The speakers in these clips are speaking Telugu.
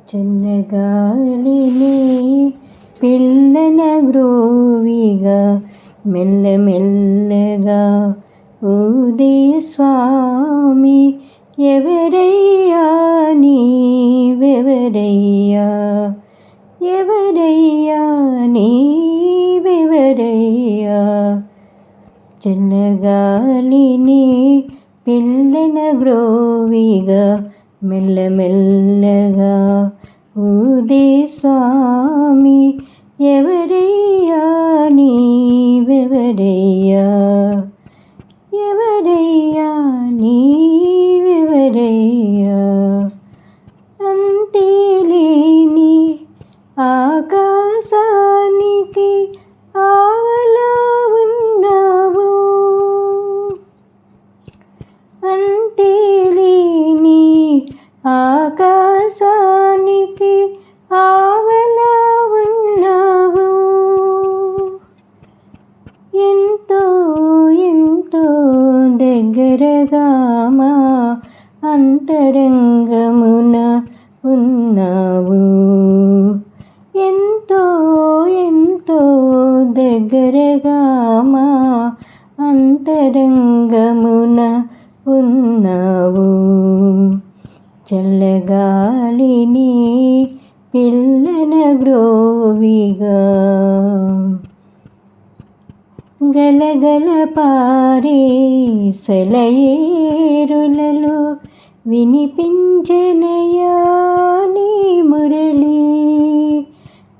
చిన్నగాలిని పిల్లన గ్రోవిగా మెల్లమెల్లగా ఊదే స్వామి ఎవరయ్యా నీవెవరయ్యా ఎవరయ్యా నీవెవరయ్యా చిన్నగాలిని పిల్లన గ్రోవిగా మెల్లమెల్లగా ఊదే స్వామి ఎవరయ్యా నీవెవరయ్యా ఎవరయ్యా నీవెవరయ్యా అంతేలేని ఆకాశానికి ఆవలా ఉన్నావు అంతేలేని ఆకాశానికి ఆవలా ఉన్నావు ఎంతో ఎంతో దగ్గరగా మా అంతరంగమున ఉన్నావు ఎంతో ఎంతో దగ్గరగా మా అంతరంగమున ఉన్నావు చల్లగాలిని పిల్లన గ్రోవిగా గలగల పారే సెలయేరులలో వినిపించనయా నీ మురళి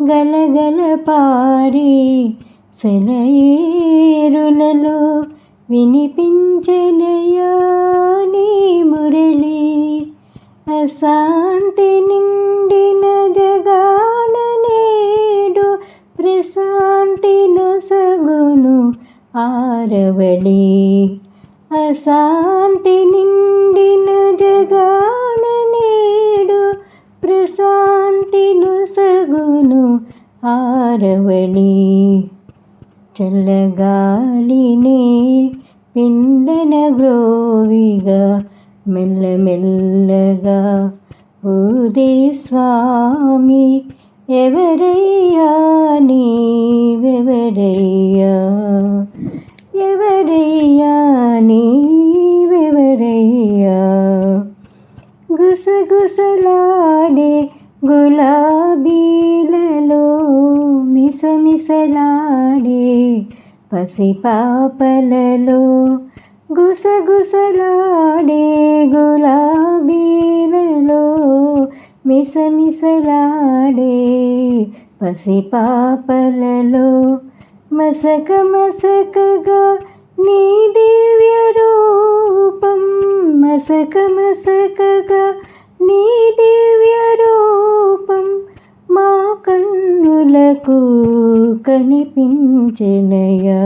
గలగల పారే సెలయేరులలో వినిపించనయా నీ మురళి అశాంతి నిండిన జగాన నేడు ప్రశాంతి నొసగును ఆరవళి అశాంతి నిండిన జగాన నేడు ప్రశాంతి నొసగును ఆరవళి చల్లగాలిని పిండన గ్రోవిగా మెల్లమెల్లగా ఊదే స్వామి ఎవరయ్యా నీవెవరయ్యా ఎవరయ్యా నీవెవరయ్యా గుసగుసలాడే గులాబీలలో మిసమిసలాడే పసిపాపలలో గుసగుసలాడే గులాబీలలో మిసమిసలాడే పసిపాపలలో మసక మసకగా నీ దివ్య రూపం మసక మసకగా నీ దివ్య రూపం మా కన్నులకు కనిపించెనయా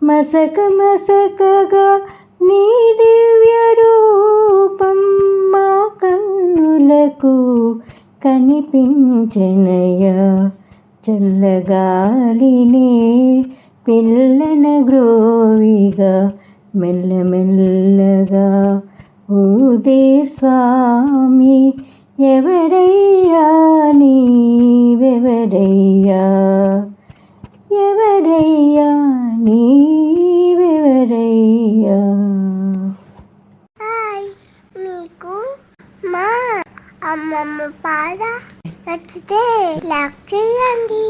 మసక మసకగా నీ దివ్య రూపం మా కన్నులకు కనిపించెనయా చల్లగాలిని పిల్లన గ్రోవిగా మెల్లమెల్లగా ఊదే స్వామి ఎవరయ్యా నీవెవరయ్యా ఎవరయ్యా నీవెవరయ్యా. హాయ్, మీకు మా అమ్మమ్మ పాట నచ్చితే లైక్ చేయండి.